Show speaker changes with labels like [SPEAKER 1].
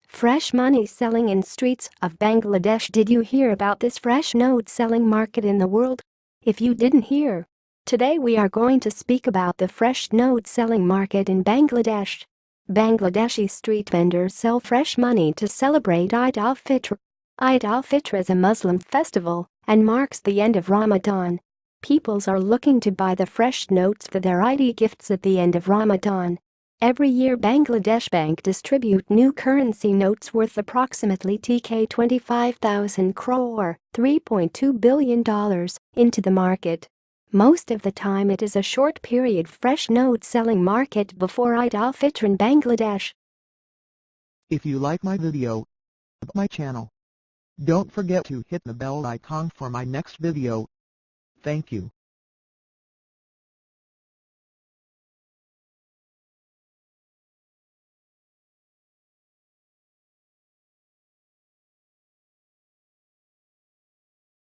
[SPEAKER 1] Fresh money selling in streets of Bangladesh. Did you hear about this fresh note selling market in the world? If you didn't hear, today we are going to speak about the fresh note selling market in Bangladesh. Bangladeshi street vendors sell fresh money to celebrate Eid al-Fitr. Eid al-Fitr is a Muslim festival and marks the end of Ramadan. Peoples are looking to buy the fresh notes for their Eid gifts at the end of Ramadan. Every year Bangladesh Bank distribute new currency notes worth approximately TK 25,000 crore $3.2 billion into the market. Most of the time it is a short period fresh note selling market before Eid al-Fitr in Bangladesh.
[SPEAKER 2] If you like my video, my channel, don't forget to hit the bell icon for my next video. Thank you.